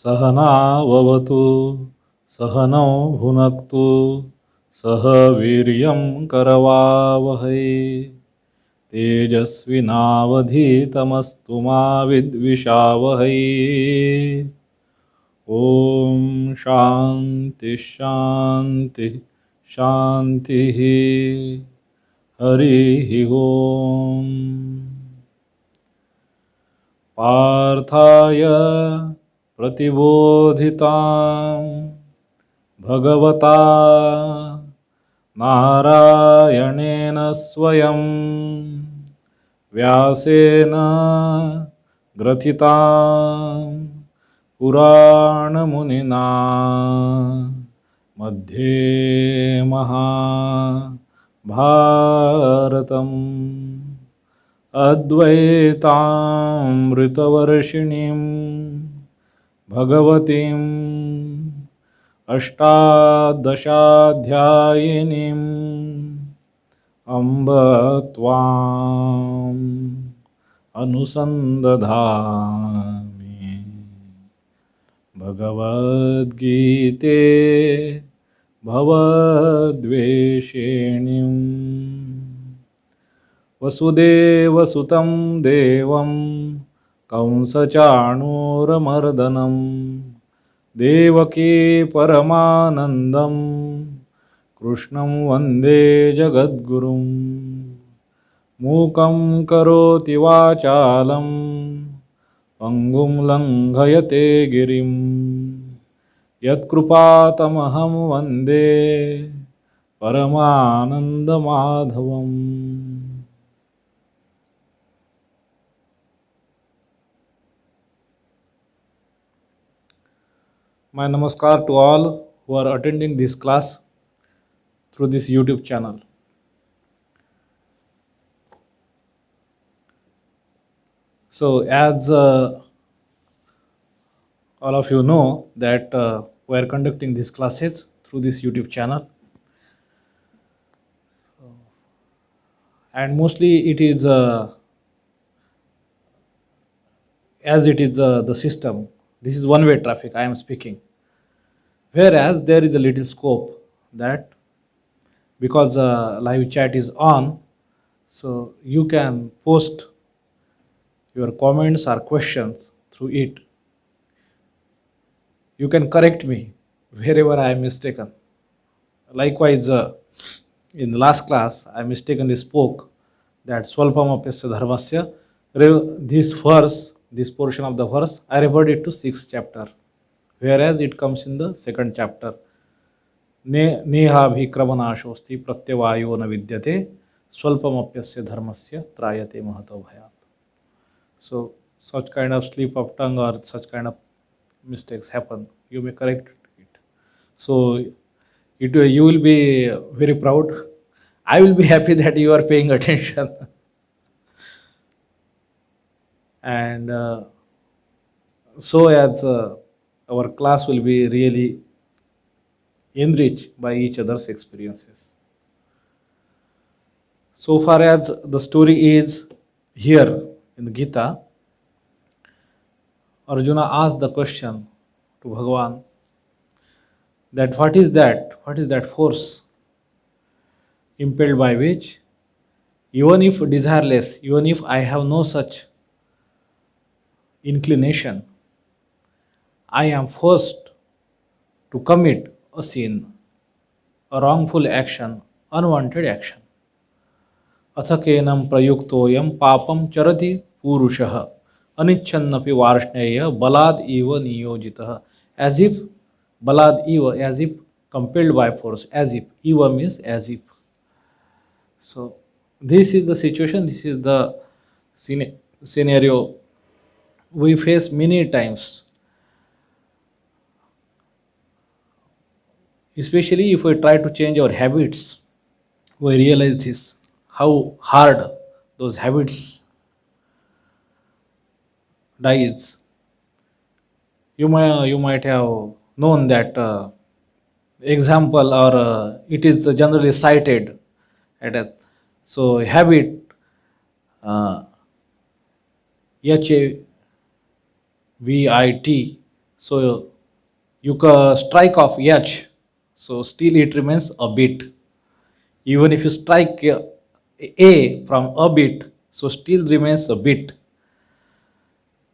सहनाववतु सहनौ भुनक्तु सह वीर्यं करवावहै तेजस्विनावधीतमस्तु मा विद्विषावहै। ॐ शान्ति शान्ति शान्तिः। हरिः ॐ। पार्थाय प्रतिबोधितां भगवता नारायणेन स्वयं व्यासेन ग्रथितां पुराणमुनिना मध्ये महाभारतम् अद्वैतामृतवर्षिणीं भगवतीम् अष्टादशाध्यायिनीम् अम्ब त्वाम् अनुसन्दधामि। भगवद्गीते भवद्वेषिणीम् वसुदेवसुतं देवं कंसचाणूरमर्दनं देवकी परमानन्दं कृष्णं वन्दे जगद्गुरुं। मूकं करोति वाचालं पङ्गुं लङ्घयते गिरिं यत्कृपातमहं वन्दे परमानन्दमाधवम्। My namaskar to all who are attending this class through this YouTube channel. So as all of you know that we are conducting these classes through this YouTube channel, and mostly it is as it is the system. This is one-way traffic I am speaking. Whereas there is a little scope that because live chat is on, so you can post your comments or questions through it. You can correct me wherever I am mistaken. Likewise, in the last class, I mistakenly spoke that Swalpamapyasya Dharmasya, this verse, this portion of the verse, I referred it to 6th chapter, whereas it comes in the 2nd chapter. नेहाभिक्रमनाशोस्ति प्रत्यवायो न विद्यते स्वल्पमप्यस्य धर्मस्य त्रायते महतो भयात्. So such kind of slip of tongue or such kind of mistakes happen. You may correct it. So you will be very proud. I will be happy that you are paying attention. And so as our class will be really enriched by each other's experiences. So far as the story is here in the Gita, Arjuna asked the question to Bhagavan that what is that? What is that force impelled by which, even if desireless, even if I have no such inclination, I am forced to commit a sin, a wrongful action, unwanted action. अथकेनं प्रयुक्तोयं पापं चरति पुरुषः अनिच्छन्नपि वार्ष्णेय बलाद इव नियोजितः. As if balad eva, as if compelled by force, as if eva means as if. So this is the situation, this is the scenario we face many times, especially if we try to change our habits. We realize this, how hard those habits dies. You might have known that example, or it is generally cited at a, so habit HAVIT So you strike off H, so still it remains a bit. Even if you strike A from a bit, so still remains a bit.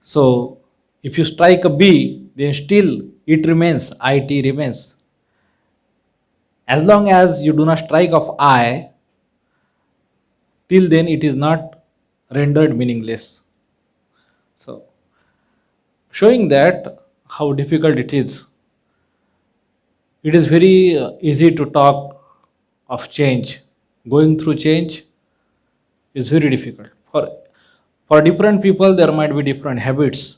So if you strike a B, then still it remains, IT remains. As long as you do not strike of I, till then it is not rendered meaningless. So showing that how difficult it is. It is very easy to talk of change. Going through change is very difficult. For different people, there might be different habits,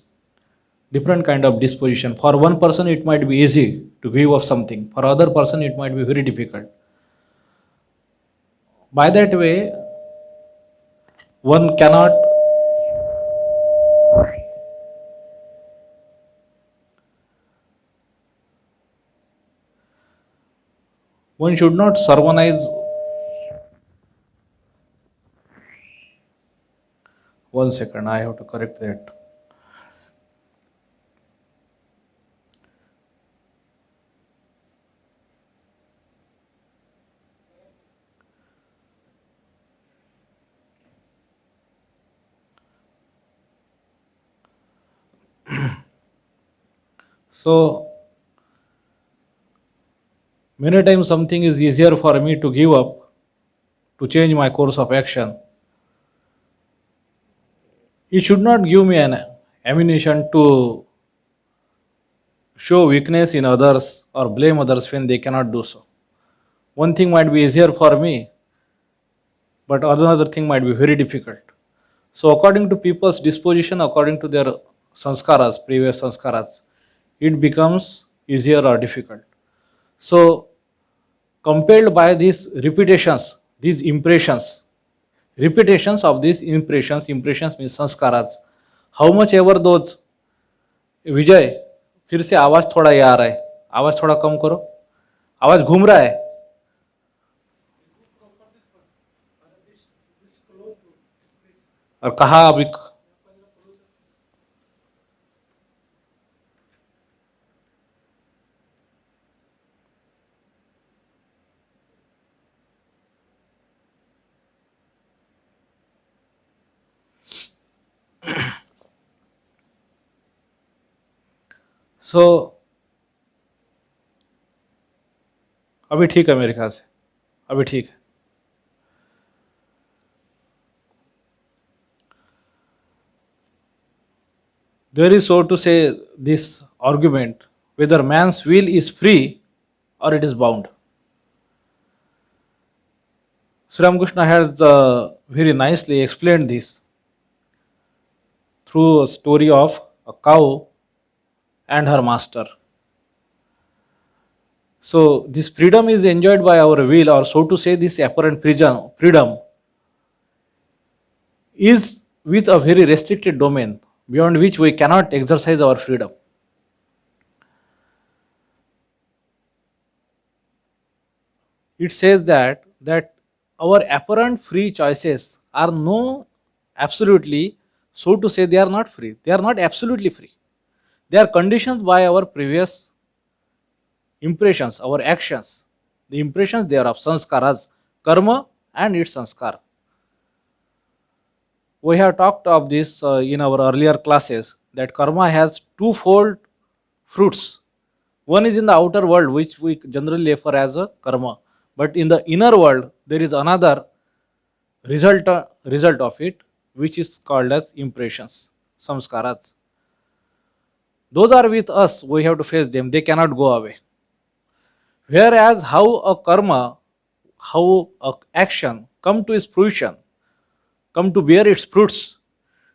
different kind of disposition. For one person, it might be easy to give up something. For other person, it might be very difficult. By that way, one cannot one should not sermonize. One second, I have to correct that. So many times something is easier for me to give up, to change my course of action. It should not give me an ammunition to show weakness in others or blame others when they cannot do so. One thing might be easier for me, but another thing might be very difficult. So according to people's disposition, according to their sanskaras, previous sanskaras, it becomes easier or difficult. So compelled by these repetitions, these impressions, repetitions of these impressions means sanskaras, how much ever those, विजय फिर से आवाज थोड़ा ये आ रहा है, आवाज थोड़ा कम करो, आवाज घूम रहा है. और कहा अभी. सो अभी ठीक है मेरे ख्याल से, अभी ठीक है. There is, so to say, this argument whether man's will is free or it is bound. Sri Ramakrishna has very nicely explained this through a story of a cow and her master. So this freedom is enjoyed by our will, or so to say, this apparent freedom is with a very restricted domain beyond which we cannot exercise our freedom. It says that our apparent free choices are no absolutely, so to say, they are not free. They are not absolutely free. They are conditioned by our previous impressions, our actions. The impressions they are of sanskaras, karma and its sanskar. We have talked of this in our earlier classes, that karma has twofold fruits. One is in the outer world, which we generally refer as a karma, but in the inner world there is another result of it, which is called as impressions, samskaras. Those are with us, we have to face them, they cannot go away. Whereas how a karma, how a action come to its fruition, come to bear its fruits,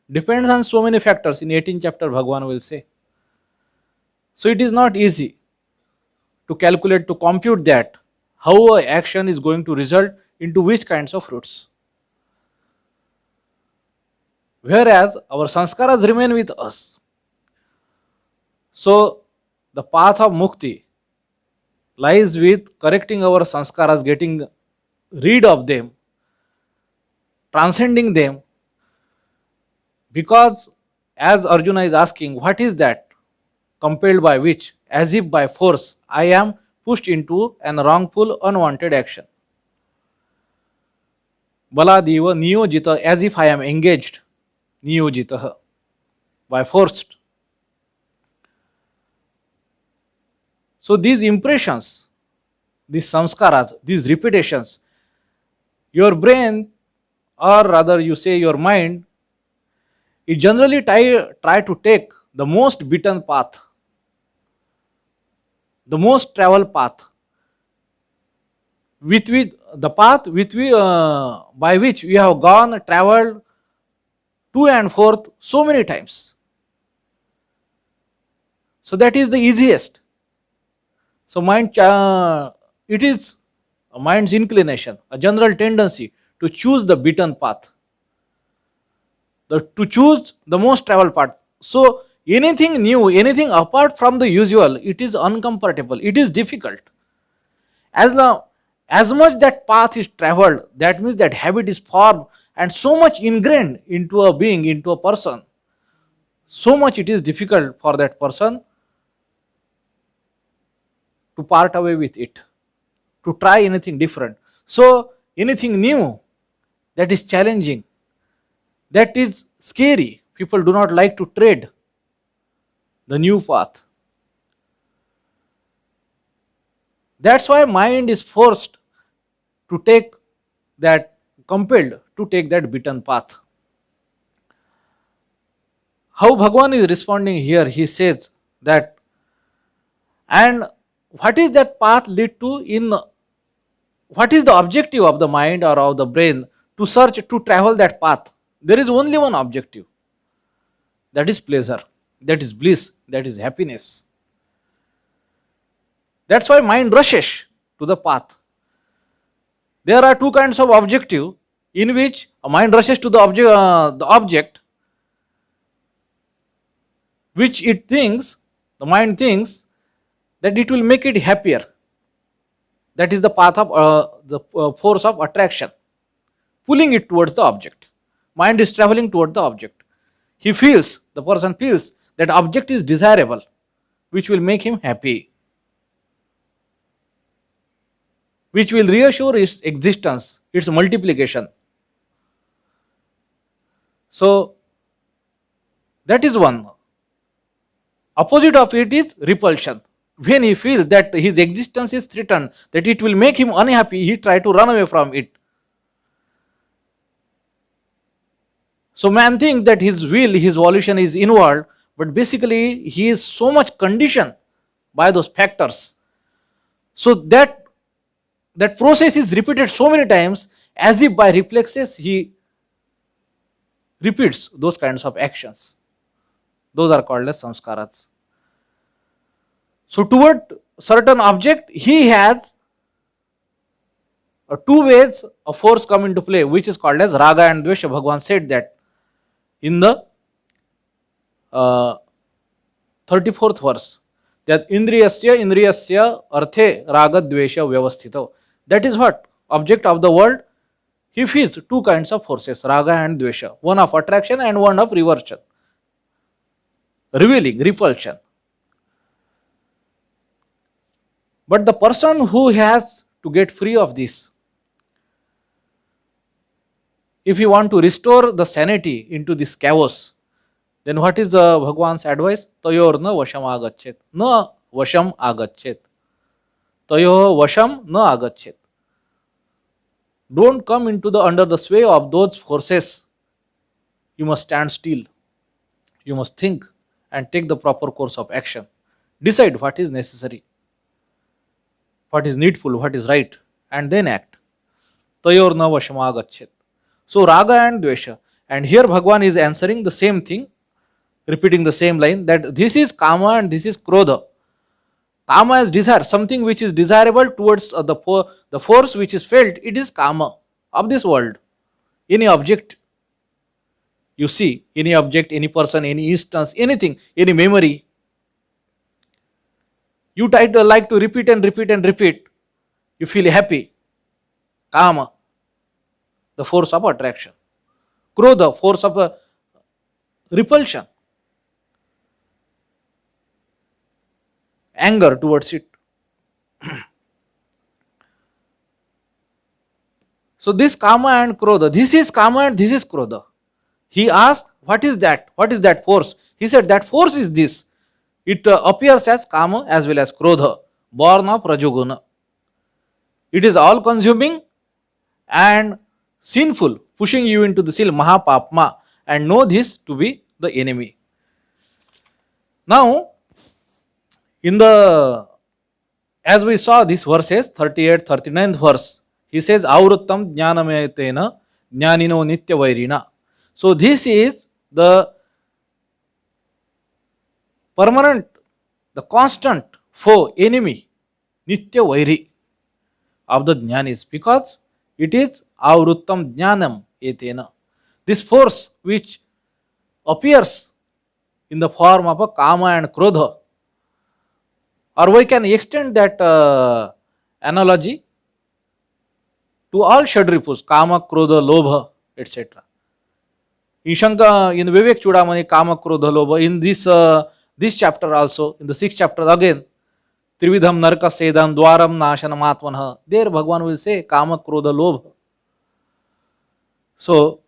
depends on so many factors. In 18th chapter Bhagavan will say. So it is not easy to calculate, to compute that, how a action is going to result into which kinds of fruits. Whereas our sanskaras remain with us. So the path of mukti lies with correcting our sanskaras, getting rid of them, transcending them, because as Arjuna is asking, what is that? compelled by which, as if by force, I am pushed into an wrongful, unwanted action. Baladiva niyojita, as if I am engaged, niyojita, by forced. So these impressions, these samskaras, these repetitions, your brain, or rather you say your mind, it generally try to take the most beaten path, the most traveled path, with the path by which we have gone, traveled to and forth so many times. So that is the easiest. So it is a mind's inclination, a general tendency to choose the beaten path, to choose the most traveled path. So anything new, anything apart from the usual, it is uncomfortable, it is difficult. As much that path is traveled, that means that habit is formed and so much ingrained into a being, into a person, so much it is difficult for that person to part away with it, to try anything different. So anything new, that is challenging, that is scary, people do not like to tread the new path. That's why mind is forced to take that, compelled to take that beaten path. How Bhagwan is responding here, he says that, and what is that path lead to, in what is the objective of the mind or of the brain to search, to travel that path? There is only one objective, that is pleasure, that is bliss, that is happiness. That's why mind rushes to the path. There are two kinds of objective in which a mind rushes to the object which it thinks, the mind thinks that it will make it happier. That is the path of the force of attraction, pulling it towards the object. Mind is traveling toward the object. The person feels that object is desirable, which will make him happy, which will reassure its existence, its multiplication. So that is one. Opposite of it is repulsion. When he feels that his existence is threatened, that it will make him unhappy, he tries to run away from it. So man thinks that his will, his volition is inward, but basically he is so much conditioned by those factors. So that process is repeated so many times, as if by reflexes he repeats those kinds of actions. Those are called as samskaras. So toward certain object, he has two ways of force come into play, which is called as raga and dvesha. Bhagwan said that in the 34th verse, that indriyasya arthe raga dvesha vyavasthito. That is what object of the world, he feels two kinds of forces, raga and dvesha, one of attraction and one of reversion, revealing, repulsion. But the person who has to get free of this, if you want to restore the sanity into this chaos, then what is the Bhagwan's advice? Tayor na vasham agachet. Na vasham agachet. Tayo vasham na agachet. Don't come into under the sway of those forces. You must stand still. You must think and take the proper course of action. Decide what is necessary, what is needful, what is right, and then act. Tayor na vashama gachet. So raga and dvesha. And here Bhagwan is answering the same thing, repeating the same line, that this is kama and this is krodha. Kama is desire, something which is desirable towards the force which is felt, it is kama of this world. Any object you see, any object, any person, any instance, anything, any memory, you like to repeat and repeat and repeat, you feel happy. Kama, the force of attraction. Krodha, force of repulsion. anger towards it. So this kama and krodha, this is kama and this is krodha. He asked, what is that? What is that force? He said, that force is this. It appears as kama as well as krodha, born of rajoguna. It is all consuming and sinful, pushing you into the sin, mahapapma, and know this to be the enemy. Now, in the, as we saw these verses, 38, 39th verse, he says, Avruttam jnanamayatena jnanino nitya vairina. So this is the permanent, the constant foe, enemy, nitya vairi of the jnanis, because it is avruttam jnanam etena. This force which appears in the form of a kama and krodha, or we can extend that analogy to all shadripus, kama, krodha, lobha, etc. In Vivek Chudamani, kama, krodha, lobha, in this chapter also, in the 6th chapter again, Trividham Narka Sedam Dwaram Nashanam Atmanha, there Bhagwan will say kama, krodha, lobha. So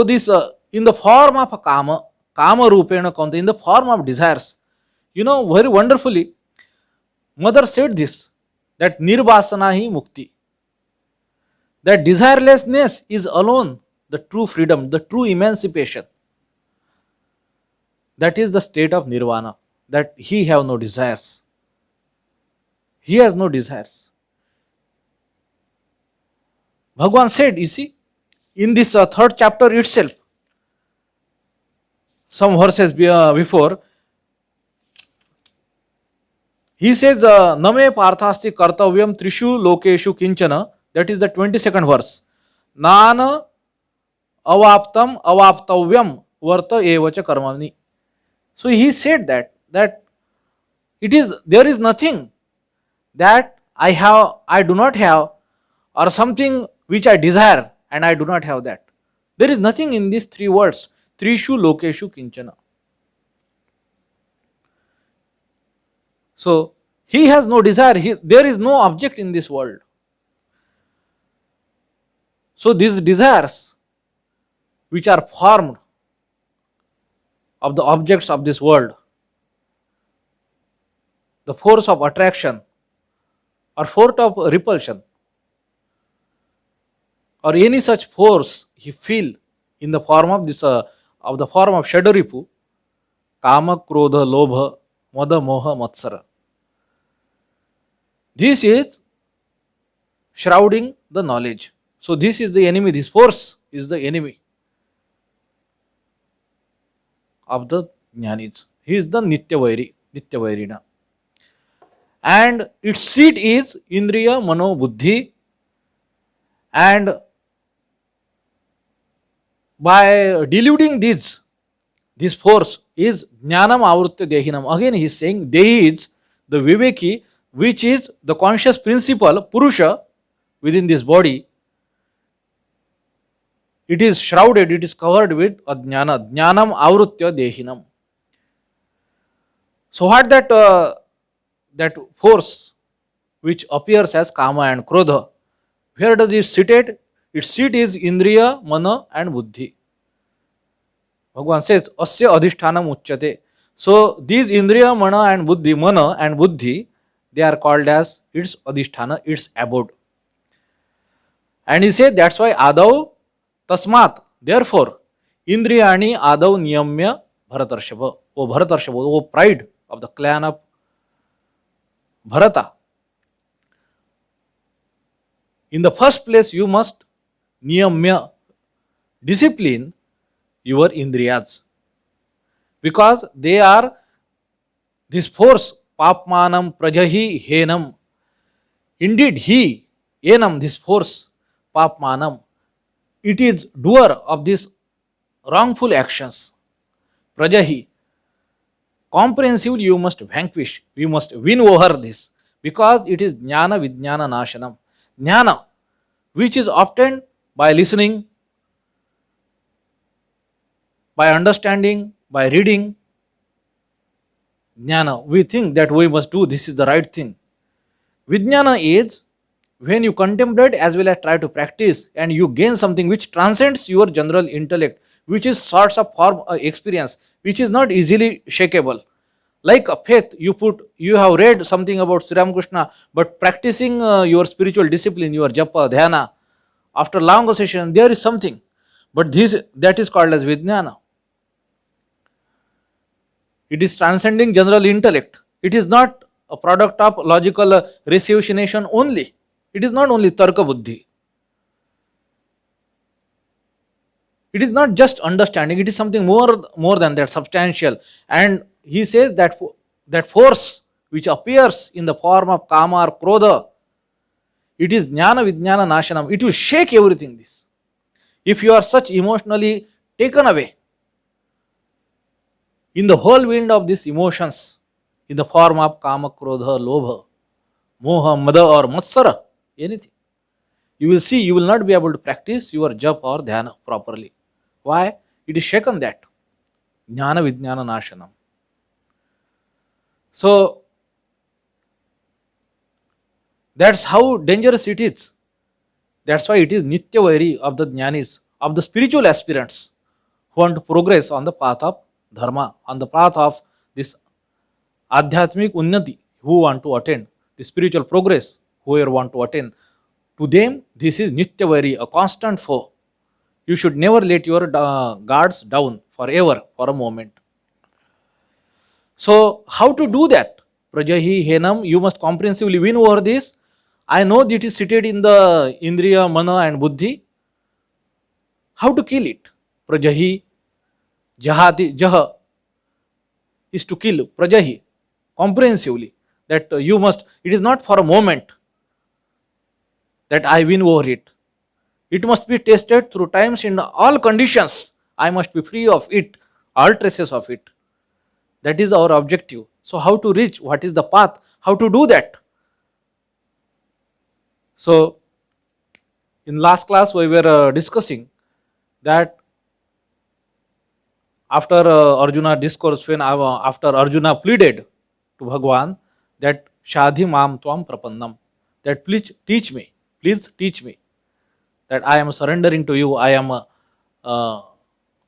this in the form of a kama rupena konta, in the form of desires. Very wonderfully, Mother said this, that nirvasana hi mukti, that desirelessness is alone the true freedom, the true emancipation. That is the state of nirvana, that he have no desires. He has no desires. Bhagwan said, you see, in this 3rd chapter itself, some verses before, he says, Name parthasti kartavyam trishu lokeshu kinchana, that is the 22nd verse. Nana avaptam avaptavyam varta evacha karmani. So he said that there is nothing that I do not have, or something which I desire and I do not have that. There is nothing in these 3 words, trishu lokeshu kinchana. So he has no desire, there is no object in this world. So these desires which are formed of the objects of this world, the force of attraction or force of repulsion, or any such force he feel in the form of this of the form of shadaripu, kama, krodha, lobha, mada, moha, matsara. This is shrouding the knowledge. So this is the enemy, this force is the enemy of the jnanis. He is the nitya vairina. And its seat is indriya, mano, buddhi, and by deluding this force is jnanam avrutya dehinam. Again he is saying dehi is the viveki, which is the conscious principle, purusha, within this body. It is shrouded, it is covered with ajnana, jnanam avrutya dehinam. So what that force which appears as kama and krodha, where does it sit at? Its seat is indriya, mana and buddhi. Bhagwan says, asya adhishthanam uchyate. So these indriya, mana and buddhi, they are called as its adhisthana, its abode. And he said, that's why adav tasmat, therefore, indriyani adav niyamya bharatarshava. O pride of the clan of Bharata. In the first place, you must niyamya, discipline your indriyas, because they are this force, papmanam prajahi henam. Indeed, he, enam, this force, papmanam, it is doer of these wrongful actions. Prajahi, comprehensively you must vanquish, we must win over this, because it is jnana vijnana nashanam. Jnana, which is obtained by listening, by understanding, by reading, Jnana, we think that we must do this is the right thing. Vijnana is when you contemplate as well as try to practice and you gain something which transcends your general intellect, which is sorts of form experience, which is not easily shakeable. Like a faith, you have read something about Sri Ramakrishna, but practicing your spiritual discipline, your japa, dhyana, after long session, there is something. But this that is called as Vijnana. It is transcending general intellect. It is not a product of logical ratiocination only. It is not only tarka buddhi. It is not just understanding. It is something more than that, substantial. And he says that that force which appears in the form of kama or krodha, it is jnana vijnana nashanam. It will shake everything. This, if you are such emotionally taken away in the whole wind of these emotions, in the form of kama, krodha, lobha, moha, mada or matsara, anything, you will see you will not be able to practice your japa or dhyana properly. Why? It is shaken that. Jnana vijnana nashanam. So, that's how dangerous it is. That's why it is nitya vairi of the jnanis, of the spiritual aspirants who want to progress on the path of dharma, on the path of this adhyatmic unnati, who want to attain the spiritual progress, whoever want to attain. To them, this is nitya vairi, a constant foe. You should never let your guards down forever, for a moment. So, how to do that? Prajahi henam, you must comprehensively win over this. I know that it is seated in the indriya, mana and buddhi. How to kill it? Prajahi, jahati, jaha is to kill. Prajahi, comprehensively. That you must, it is not for a moment that I win over it. It must be tested through times in all conditions. I must be free of it, all traces of it. That is our objective. So, how to reach? What is the path? How to do that? So, in last class we were discussing that after Arjuna discourse, when after Arjuna pleaded to Bhagwan that Shadhi Mam Tvam Prapannam, that please teach me, that I am surrendering to you, I am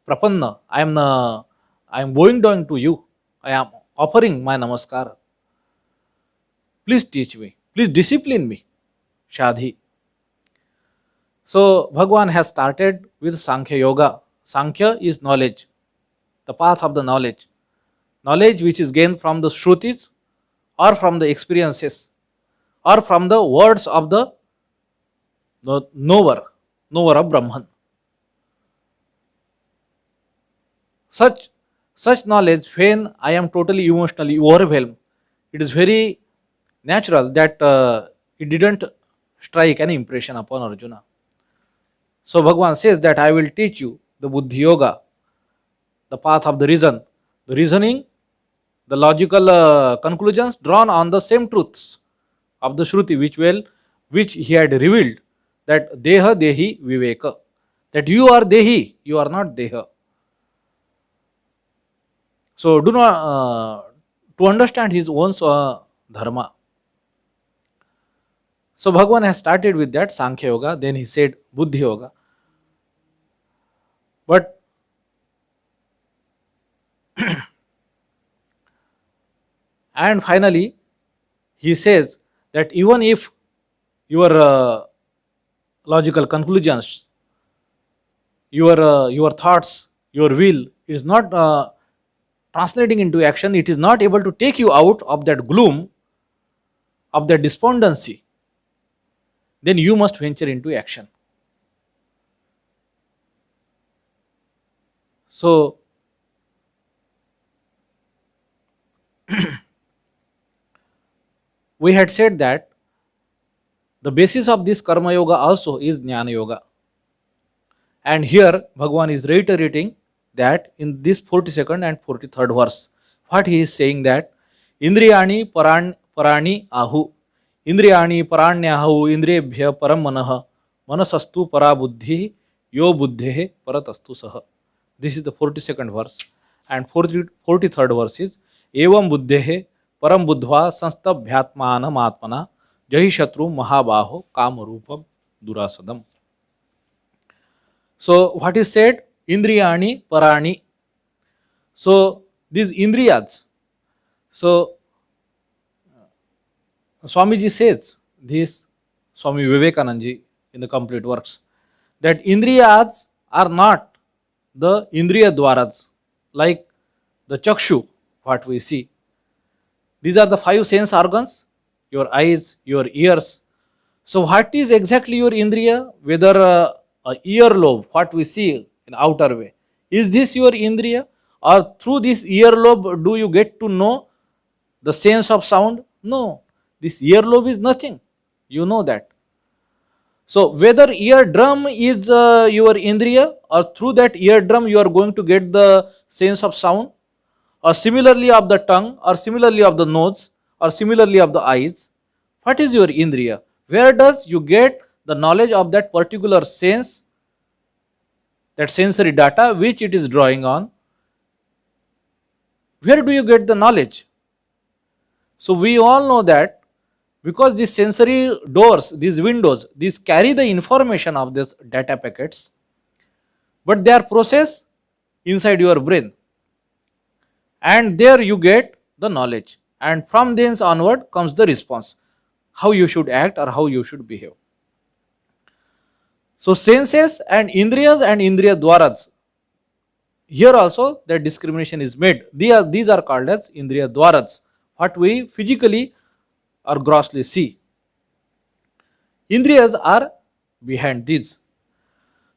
Prapanna, I am bowing down to you, I am offering my namaskar. Please teach me, please discipline me, Shadhi. So, Bhagwan has started with Sankhya Yoga. Sankhya is knowledge, the path of the knowledge. Knowledge which is gained from the Shrutis or from the experiences or from the words of the knower of Brahman. Such knowledge, when I am totally emotionally overwhelmed, it is very natural that it didn't strike any impression upon Arjuna. So Bhagwan says that I will teach you the Buddhi Yoga, the path of the reason, the reasoning, the logical conclusions drawn on the same truths of the Shruti, which he had revealed, that Deha Dehi Viveka, that you are Dehi, you are not Deha. So do not to understand his own dharma. So Bhagwan has started with that Sankhya Yoga, then he said Buddhi Yoga. But and finally he says that even if your logical conclusions, your thoughts, your will is not translating into action, it is not able to take you out of that gloom, of that despondency, then you must venture into action. So, we had said that the basis of this Karma Yoga also is Jnana Yoga. And here Bhagwan is reiterating that in this 42nd and 43rd verse, what he is saying, that Indriyani parani ahu, Indriyani paranyahu, Indriyebhya param manah, manasastu para buddhi, yo buddhehe paratastu saha. This is the 42nd verse. And 43rd verse is एवं बुद्धेः परम बुद्ध्वा संस्तभ्यात्मानमात्मना जहि शत्रु महाबाहो कामरूपम दुरासदम. So what is said? Indriyani parani. So these indriyas. So Swamiji says this, Swami Vivekanandaji in the complete works, that indriyas are not the indriya dwaras like the chakshu, what we see. These are the five sense organs, your eyes, your ears. So what is exactly your indriya? Whether a ear lobe, what we see in outer way, is this your indriya? Or through this ear lobe do you get to know the sense of sound? No, this ear lobe is nothing. You know that. So whether eardrum is your indriya, or through that eardrum you are going to get the sense of sound, or similarly of the tongue, or similarly of the nose, or similarly of the eyes. What is your indriya? Where does you get the knowledge of that particular sense, that sensory data which it is drawing on? Where do you get the knowledge? So we all know that because these sensory doors, these windows, these carry the information of these data packets, but they are processed inside your brain, and there you get the knowledge, and from thence onward comes the response, how you should act or how you should behave. So senses and indriya dwaras, here also the discrimination is made. These are called as indriya dwaras, what we physically or grossly see. Indriyas are behind these.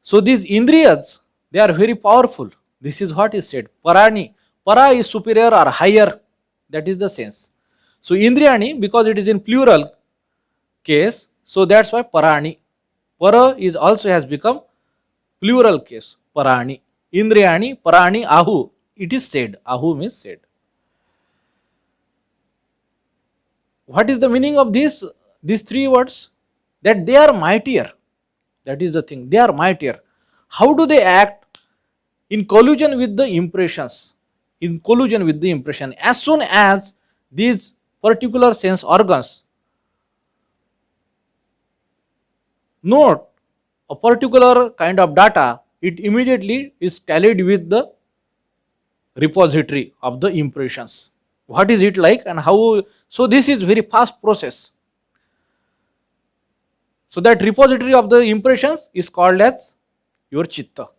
So these indriyas, they are very powerful. This is what is said. Parani. Para is superior or higher. That is the sense. So indriyani, because it is in plural case, so that's why parani. Para is also has become plural case. Parani. Indriyani, parani, ahu. It is said. Ahu means said. What is the meaning of these three words? That they are mightier. That is the thing. They are mightier. How do they act? In collusion with the impressions. In collusion with the impression. As soon as these particular sense organs note a particular kind of data, it immediately is tallied with the repository of the impressions. What is it like and how? So this is very fast process. So that repository of the impressions is called as your chitta.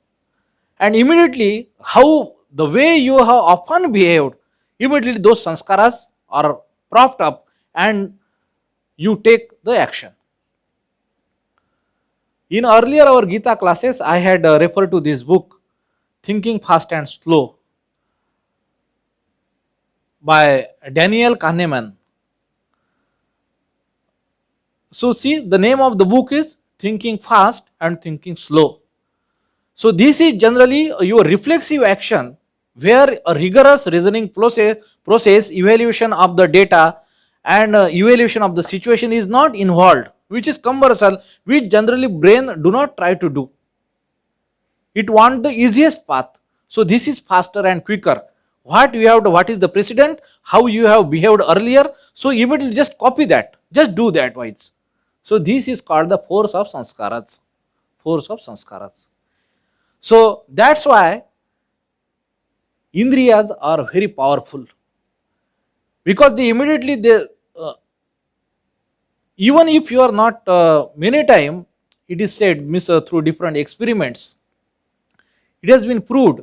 And immediately, how the way you have often behaved, immediately those sanskaras are propped up and you take the action. In earlier our Gita classes, I had referred to this book, Thinking Fast and Slow, by Daniel Kahneman. So see, the name of the book is Thinking Fast and Thinking Slow. So this is generally your reflexive action, where a rigorous reasoning process, evaluation of the data and evaluation of the situation is not involved, which is cumbersome, which generally brain do not try to do. It wants the easiest path. So this is faster and quicker. What is the precedent, how you have behaved earlier, so immediately just copy that, just do that wise. So this is called the force of sanskaras. Force of sanskaras. So that's why indriyas are very powerful, because they immediately even if you are not many time, it is said through different experiments, it has been proved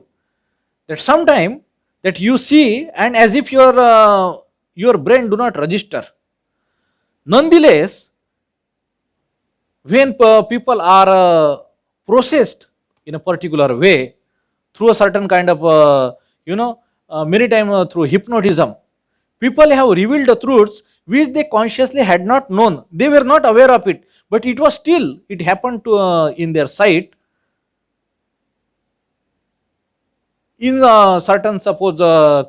that sometime that you see and as if your brain do not register. Nonetheless, when people are processed in a particular way through a certain kind of many time through hypnotism, people have revealed the truths which they consciously had not known. They were not aware of it, but it was still, it happened to in their sight. In certain, suppose,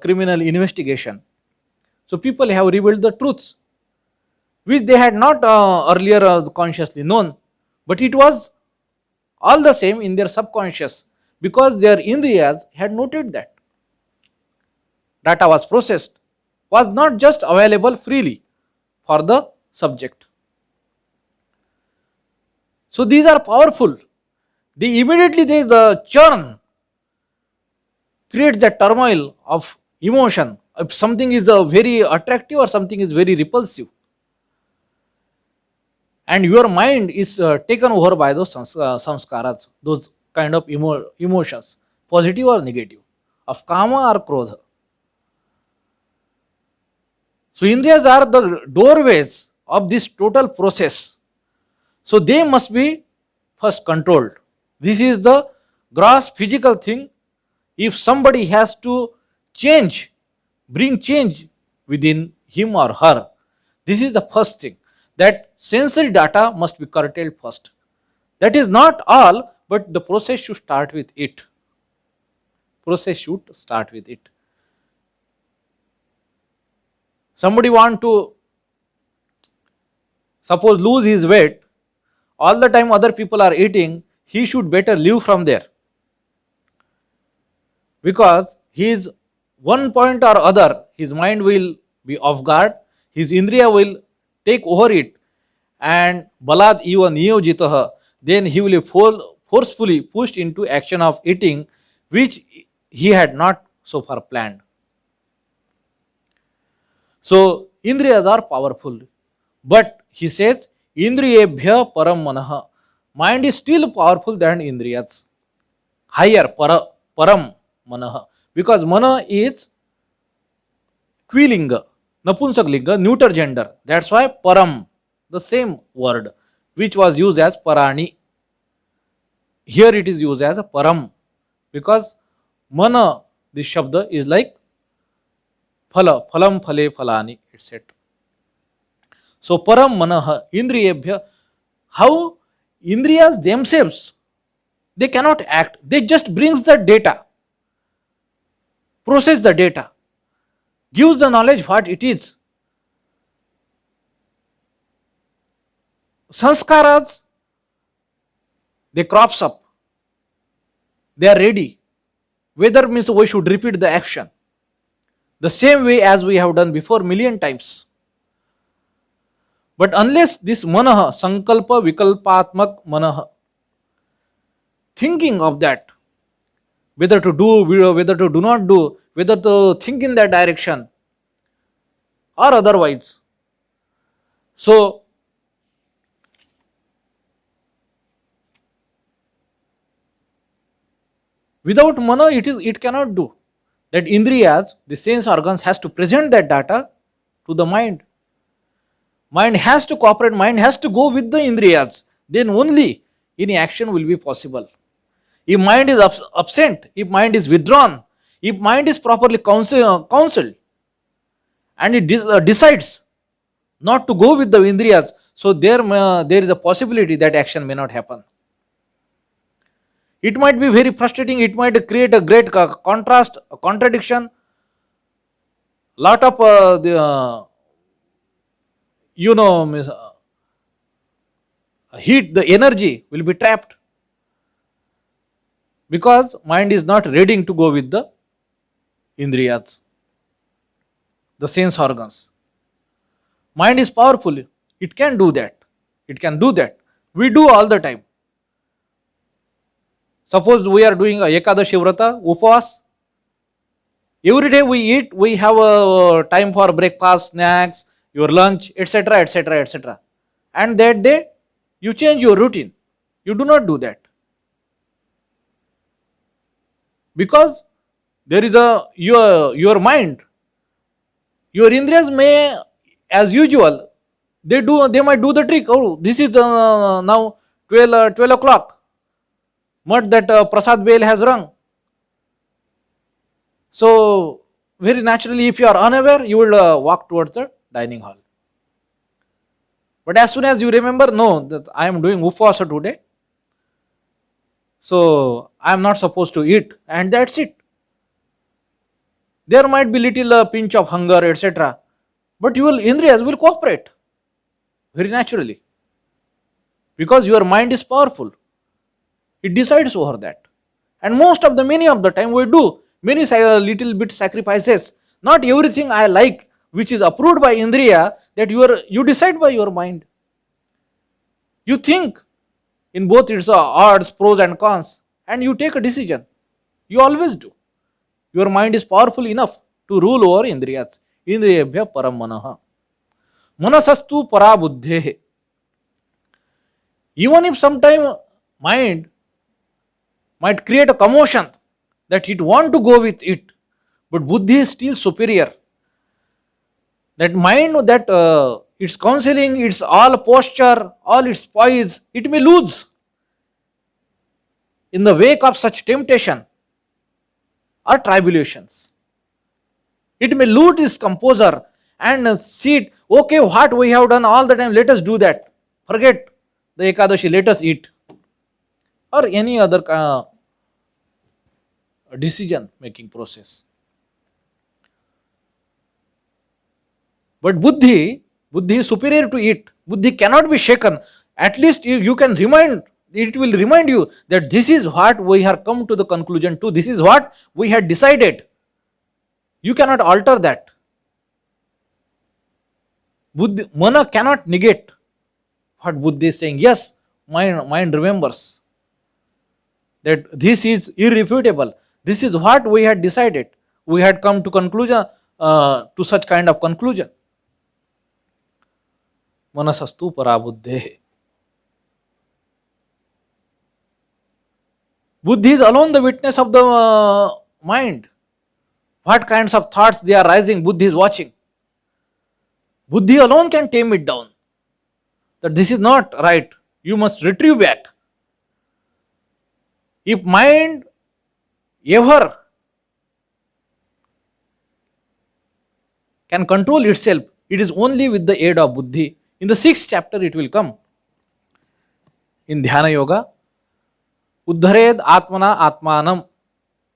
criminal investigation, so people have revealed the truths which they had not earlier consciously known, but it was all the same in their subconscious, because their indriyas had noted that data was processed. was not just available freely for the subject. So these are powerful. Immediately there is the churn, creates that turmoil of emotion. If something is very attractive or something is very repulsive, and your mind is taken over by those samskaras, those kind of emotions, positive or negative, of kama or krodha. So indriyas are the doorways of this total process. So they must be first controlled. This is the gross physical thing. If somebody has to change, bring change within him or her, this is the first thing, that sensory data must be curtailed first. That is not all, but the process should start with it. Somebody want to, suppose, lose his weight, all the time other people are eating, he should better leave from there, because he is one point or other, his mind will be off guard, his indriya will take over it, and balad eva niyojitah, then he will be forcefully pushed into action of eating, which he had not so far planned. So indriyas are powerful, but he says indriyebhya param manah, mind is still powerful than indriyas, higher, param manah, because mana is kvilinga, napunsaklinga, neuter gender, that's why param, the same word which was used as parani, here it is used as a param, because mana, this shabda is like phala, phalam phale phalani, etc. So param manah indriyebhya, how indriyas themselves, they cannot act, they just brings the data, process the data, gives the knowledge what it is. Sanskaras, they crops up, they are ready, whether means we should repeat the action the same way as we have done before million times. But unless this manah, sankalpa vikalpatmak manah, thinking of that, whether to do, whether to do not do, whether to think in that direction or otherwise. So without mana, it cannot do. That indriyas, the sense organs, has to present that data to the mind. Mind has to cooperate, mind has to go with the indriyas, then only any action will be possible. If mind is absent, if mind is withdrawn, if mind is properly counseled, and it decides not to go with the indriyas, so there is a possibility that action may not happen. It might be very frustrating, it might create a great contrast, a contradiction, lot of heat, the energy will be trapped, because mind is not ready to go with the indriyas, the sense organs. Mind is powerful, it can do that, we do all the time. Suppose we are doing a Ekadashi Vrata, Upavas. Every day we eat, we have a time for breakfast, snacks, your lunch, etc., etc., etc. And that day, you change your routine. You do not do that. Because there is your mind, your indriyas may, as usual, they might do the trick. Oh, this is now 12 o'clock. But that prasad bell has rung. So very naturally, if you are unaware, you will walk towards the dining hall. But as soon as you remember, no, that I am doing upvasa today, so I am not supposed to eat, and that's it. There might be little pinch of hunger, etc. But your indriyas will cooperate very naturally, because your mind is powerful. It decides over that. And many of the time we do many little bit sacrifices. Not everything I like, which is approved by Indriya, that you decide by your mind. You think in both its odds, pros and cons, and you take a decision. You always do. Your mind is powerful enough to rule over Indriyas. Indriyabhya param manaha. Manasastu para buddhehe. Even if sometime mind might create a commotion that it want to go with it, but buddhi is still superior. That mind, that its counseling, its all posture, all its poise, it may lose in the wake of such temptation or tribulations. It may lose its composure and see it, okay, what we have done all the time, let us do that. Forget the Ekadashi, let us eat. Or any other decision making process. But buddhi is superior to it. Buddhi cannot be shaken. At least you can remind, it will remind you that this is what we have come to the conclusion to. This is what we had decided. You cannot alter that. Buddhi, mana cannot negate what Buddhi is saying. Yes, mind remembers that this is irrefutable. This is what we had decided. We had come to conclusion, to such kind of conclusion. Manasastu parabuddhe. Buddhi is alone the witness of the mind. What kinds of thoughts they are rising, Buddhi is watching. Buddhi alone can tame it down. That this is not right. You must retrieve back. If mind ever can control itself, it is only with the aid of Buddhi. In the 6th chapter it will come. In Dhyana Yoga, Uddhared Atmana Atmanam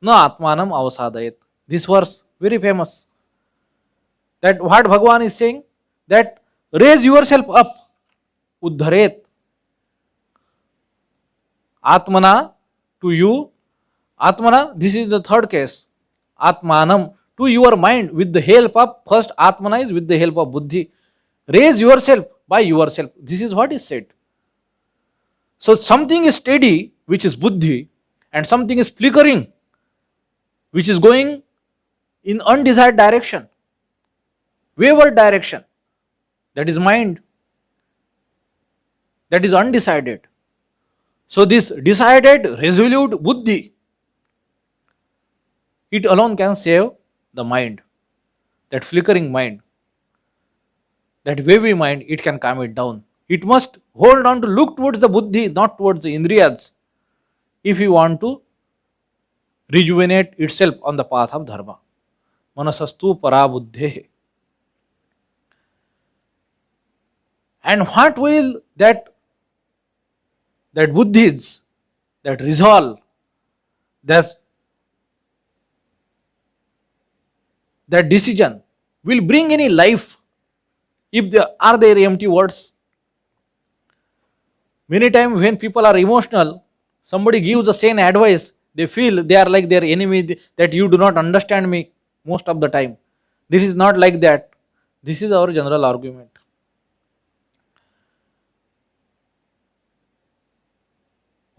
Na Atmanam Avasadayet. This verse, very famous. That what Bhagavan is saying, that raise yourself up. Uddharet. Atmana, to you. Atmana, this is the third case. Atmanam, to your mind, with the help of, first Atmana is with the help of Buddhi. Raise yourself by yourself. This is what is said. So something is steady, which is Buddhi, and something is flickering, which is going in undesired direction, wayward direction. That is mind. That is undecided. So this decided, resolute Buddhi, it alone can save the mind. That flickering mind, that wavy mind, it can calm it down. It must hold on to look towards the Buddhi, not towards the Indriyas, if you want to rejuvenate itself on the path of Dharma. Manasastu parabuddhe. And what will that Buddhis, that resolve, that decision will bring any life if are there empty words? Many times when people are emotional, somebody gives the same advice, they feel they are like their enemy, that you do not understand me most of the time. This is not like that. This is our general argument.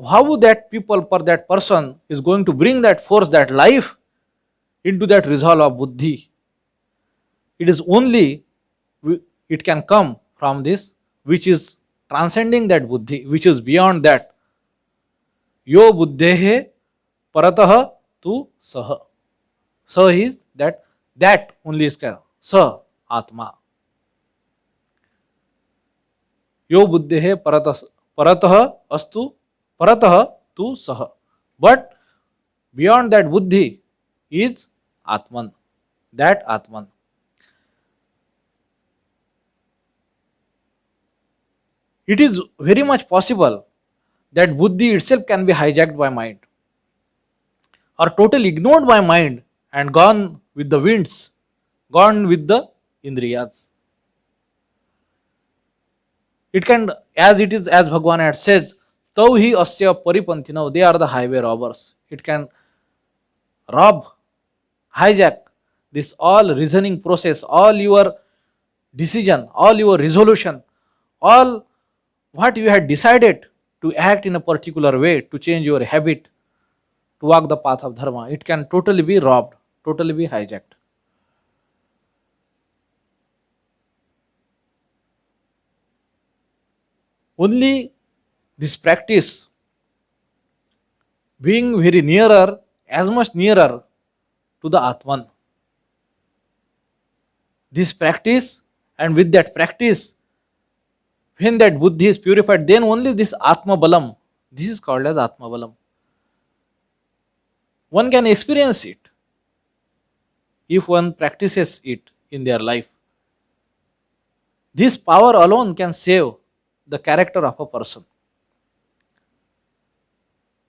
How that people, per that person, is going to bring that force, that life into that resolve of Buddhi? It is only, it can come from this, which is transcending that Buddhi, which is beyond that. Yo buddhehe paratah tu saha. Sa is that only is sa, Atma. Yo buddhehe paratah astu paratah tu saha. But beyond that Buddhi is Atman, that Atman. It is very much possible that Buddhi itself can be hijacked by mind, or totally ignored by mind and gone with the winds, gone with the Indriyas. It can, as it is, as Bhagavan had said, Tau hi asya paripanthinau, they are the highway robbers. It can rob, hijack this all reasoning process, all your decision, all your resolution, all what you had decided to act in a particular way, to change your habit, to walk the path of dharma, it can totally be robbed, totally be hijacked. Only this practice, being very nearer, as much nearer to the Atman, this practice, and with that practice, when that buddhi is purified, then only this Atma Balam, this is called as Atma Balam. One can experience it if one practices it in their life. This power alone can save the character of a person.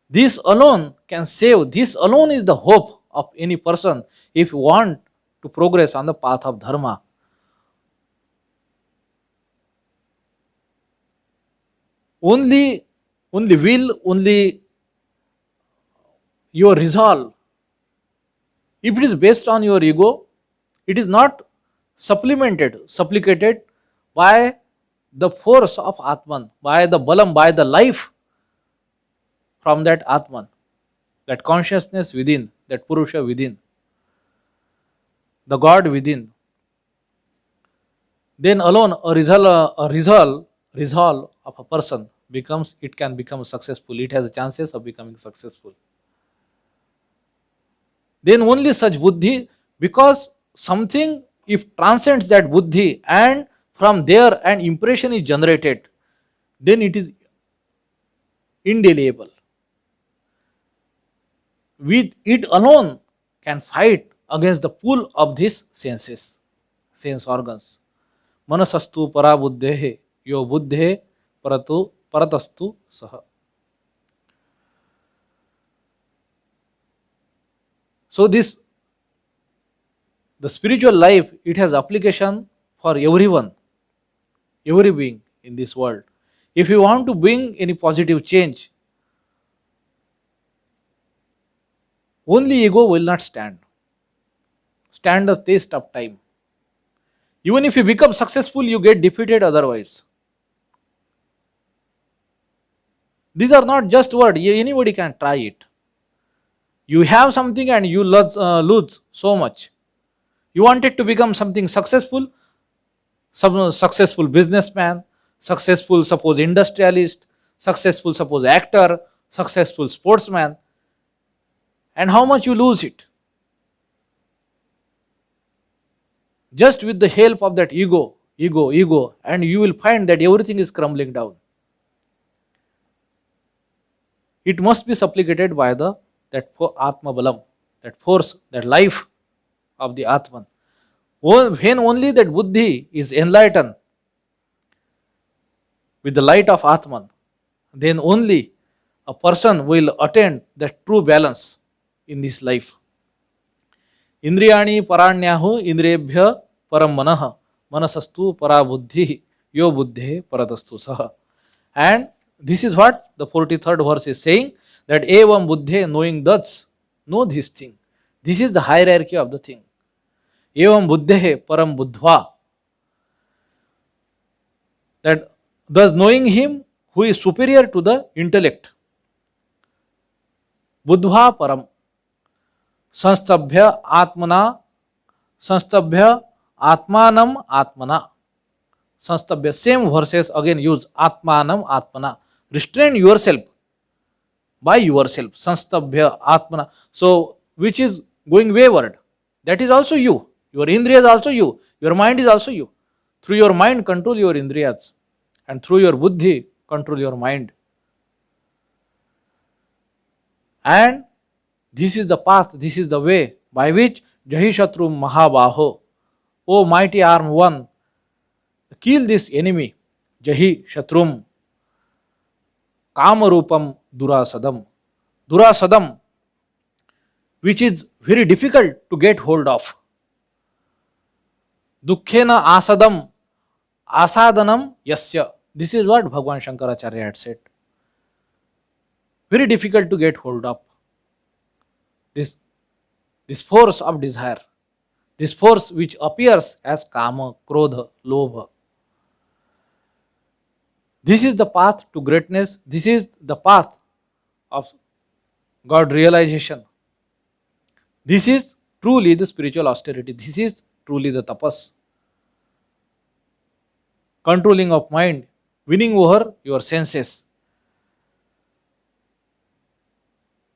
This alone can save, this alone is the hope of any person if you want to progress on the path of dharma. Only will, only your resolve. If it is based on your ego, it is not supplicated by the force of Atman, by the Balam, by the life from that Atman, that consciousness within, that Purusha within, the God within. Then alone a resolve of a person becomes, it can become successful, it has chances of becoming successful. Then only such buddhi, because something if transcends that buddhi and from there an impression is generated, then it is indelible. With it alone can fight against the pull of these senses, sense organs. Manasastu parabuddhehe yo buddhe paratastu saha. So the spiritual life, it has application for everyone, every being in this world. If you want to bring any positive change, only ego will not stand the test of time. Even if you become successful, you get defeated otherwise. These are not just words, anybody can try it. You have something and you lose so much. You wanted to become something successful, some successful businessman, successful suppose industrialist, successful suppose actor, successful sportsman, and how much you lose it. Just with the help of that ego, and you will find that everything is crumbling down. It must be supplicated by that Atma Balam, that force, that life of the Atman. When only that buddhi is enlightened with the light of Atman, then only a person will attain that true balance in this life. Indriyani paranyahu indriyebhya param manah manasastu parabuddhi yo buddhe paratastu saha. And this is what the 43rd verse is saying, that evam buddhe, knowing thus, know this thing. This is the hierarchy of the thing. Evam buddhe param buddhva, that thus knowing him who is superior to the intellect. Buddhva param. Sanstabhya atmanam atmana. Sanstabhya, same verses again use, atmanam atmana. Restrain yourself by yourself. Sanstabhya atmana. So, which is going wayward? That is also you. Your indriya is also you. Your mind is also you. Through your mind, control your indriyas. And through your buddhi, control your mind. And this is the path, this is the way by which Jahi Shatrum Mahabaho, O mighty armed one, kill this enemy, Jahi Shatrum, Kamarupam Durasadam. Durasadam, which is very difficult to get hold of. Dukkhena asadam, asadanam yasya. This is what Bhagwan Shankaracharya had said. Very difficult to get hold of. This force of desire, This force which appears as kama, krodha, lobha. This is the path to greatness. This is the path of God realization. This is truly the spiritual austerity. This is truly the tapas. Controlling of mind, winning over your senses.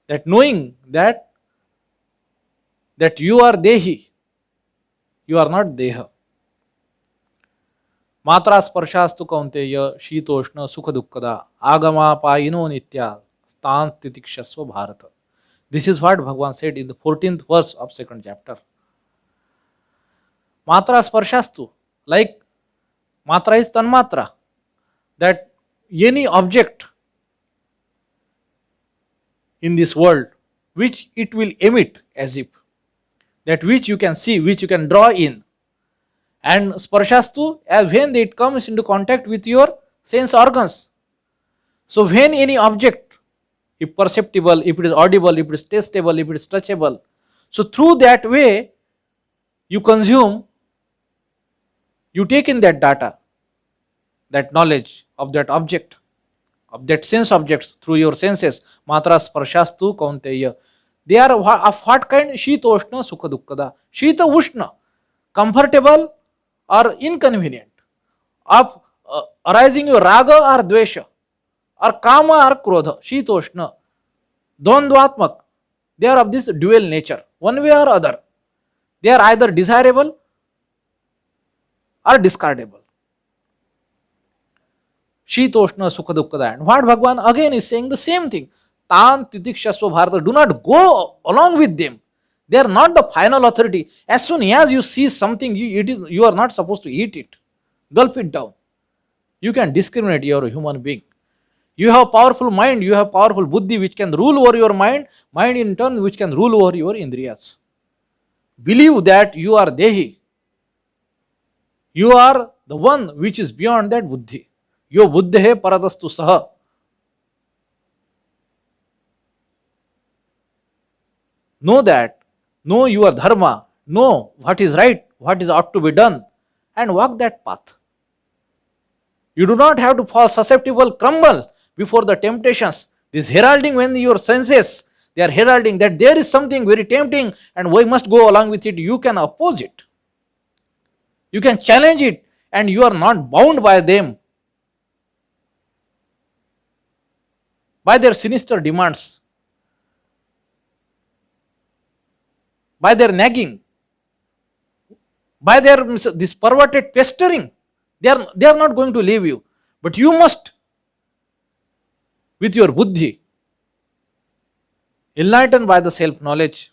That knowing that you are dehi, you are not deha. Matra sparshastu kaunteya shitoshna sukha dukkada agama payino nitya stan titikshasva bharata. This is what Bhagavan said in the 14th verse of 2nd chapter. Matra sparshastu, like matra is tanmatra, that any object in this world which it will emit as if, that which you can see, which you can draw in, and sparshastu, as when it comes into contact with your sense organs. So when any object, if perceptible, if it is audible, if it is tastable, if it is touchable, so through that way you consume, you take in that data, that knowledge of that object, of that sense objects through your senses. Matra sparshastu kaunteya. They are of what kind? Shitoshna sukha dukkada. Shita ushna, comfortable or inconvenient, of arising your raga or dvesha, or kama or krodha. Shitoshna, dvandvatmak. They are of this dual nature, one way or other. They are either desirable or discardable. Shitoshna sukha dukkada. And what Bhagavan again is saying the same thing. Tan titikshasva bharata. Do not go along with them. They are not the final authority. As soon as you see something, you are not supposed to eat it. Gulp it down. You can discriminate. You are a human being. You have powerful mind. You have powerful buddhi which can rule over your mind. Mind in turn which can rule over your indriyas. Believe that you are dehi. You are the one which is beyond that buddhi. Yo buddhe paradastu saha. Know that, know your dharma, know what is right, what is ought to be done, and walk that path. You do not have to fall susceptible, crumble before the temptations. This heralding, when your senses, they are heralding that there is something very tempting and we must go along with it, you can oppose it. You can challenge it and you are not bound by them, by their sinister demands, by their nagging, by their this perverted pestering. They are not going to leave you. But you must, with your buddhi, enlightened by the self-knowledge.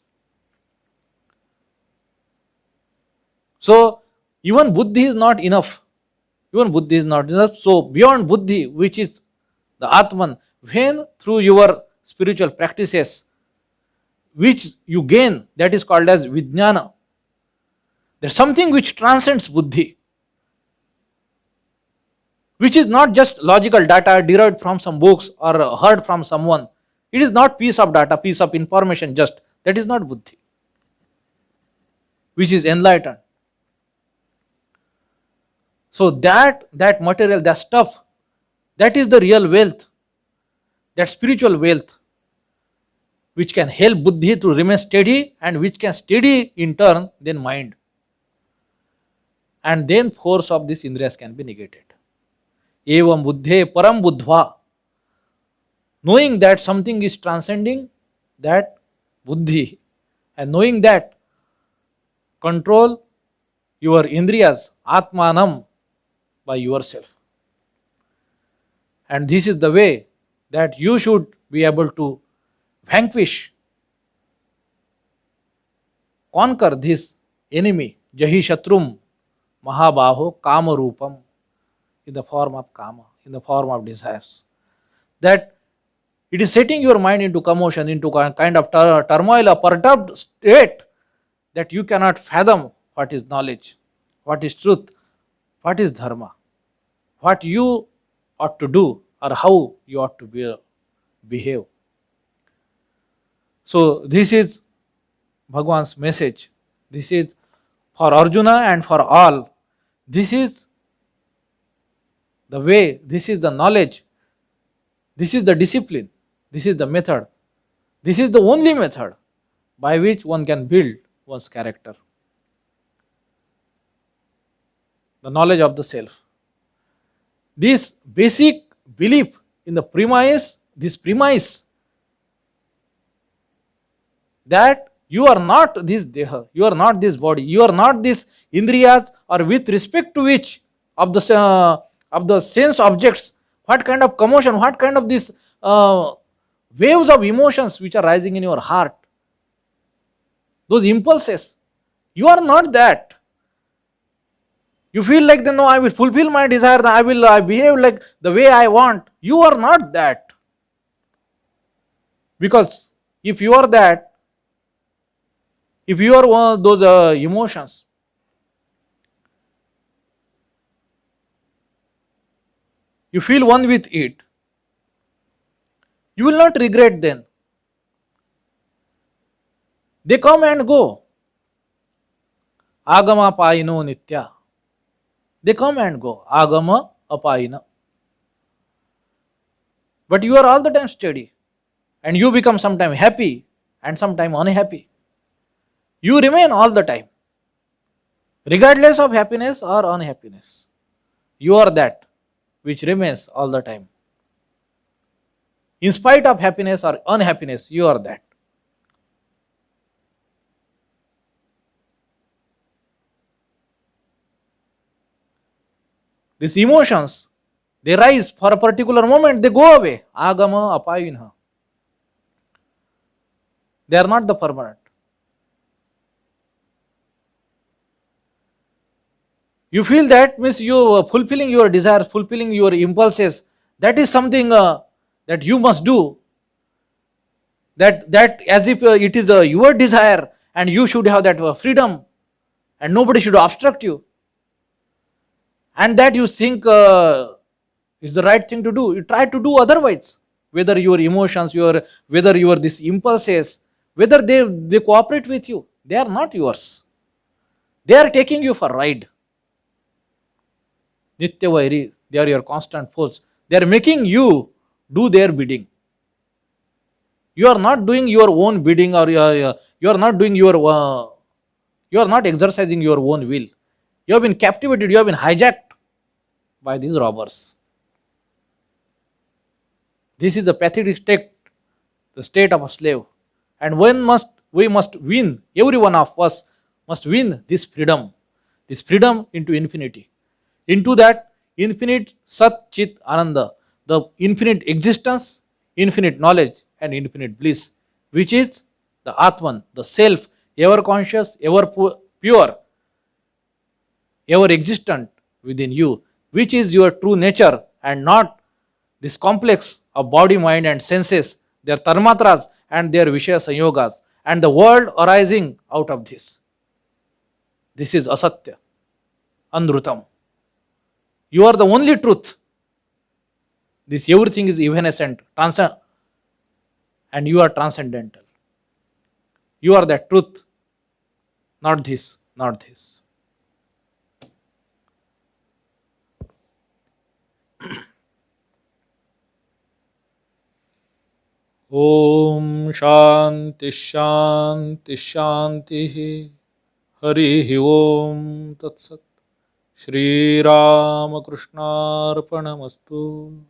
So, even buddhi is not enough. Even buddhi is not enough. So, beyond buddhi, which is the Atman, when through your spiritual practices, which you gain, that is called as vijnana. There is something which transcends buddhi, which is not just logical data derived from some books or heard from someone. It is not piece of data, piece of information just. That is not buddhi, which is enlightened. So that material, that stuff, that is the real wealth, that spiritual wealth, which can help buddhi to remain steady and which can steady in turn then mind. And then force of this indriyas can be negated. Evam buddhe param buddhva. Knowing that something is transcending that buddhi, and knowing that, control your indriyas, atmanam, by yourself. And this is the way that you should be able to vanquish, conquer this enemy, jahi shatrum mahabaho kama rupam, in the form of kama, in the form of desires. That it is setting your mind into commotion, into kind of turmoil, a perturbed state, that you cannot fathom what is knowledge, what is truth, what is dharma, what you ought to do or how you ought to behave. So this is Bhagwan's message. This is For Arjuna and for all, this is the way, this is the knowledge, this is the discipline, this is the method, this is the only method by which one can build one's character. The knowledge of the self. This basic belief in the premise, this premise that you are not this deha, you are not this body, you are not this indriyas, or with respect to which of the sense objects, what kind of commotion, what kind of this waves of emotions which are rising in your heart, those impulses, you are not that. You feel like, no, I will fulfill my desire, I behave like the way I want. You are not that. Because if you are that, if you are one of those emotions, you feel one with it, you will not regret then. They come and go. Agama paino nitya. They come and go. Agama apayina. But you are all the time steady. And you become sometime happy and sometime unhappy. You remain all the time. Regardless of happiness or unhappiness. You are that which remains all the time. In spite of happiness or unhappiness, you are that. These emotions, they rise for a particular moment, they go away. Agama apayinha. They are not the permanent. You feel that means you fulfilling your desires, fulfilling your impulses. That is something that you must do. That as if it is your desire, and you should have that freedom, and nobody should obstruct you. And that you think is the right thing to do. You try to do otherwise. Whether your emotions, whether your these impulses, whether they cooperate with you, they are not yours. They are taking you for a ride. Nitya Vairi, they are your constant foes. They are making you do their bidding. You are not doing your own bidding, or you are not doing your, you are not exercising your own will. You have been captivated, you have been hijacked by these robbers. This is the pathetic state, the state of a slave. And we must win, every one of us must win this freedom into infinity, into that infinite Sat Chit Ananda, the infinite existence, infinite knowledge, and infinite bliss, which is the Atman, the self, ever conscious, ever pure, ever existent within you, which is your true nature, and not this complex of body, mind, and senses, their tarmatras and their Vishaya Sanyogas, and the world arising out of this. This is Asatya, Andrutam. You are the only truth. This everything is evanescent, and you are transcendental. You are that truth, not this, not this. Om Shanti Shanti Shanti. Hari Om Tat Sat. Shri Ramakrishna Arpanamastu.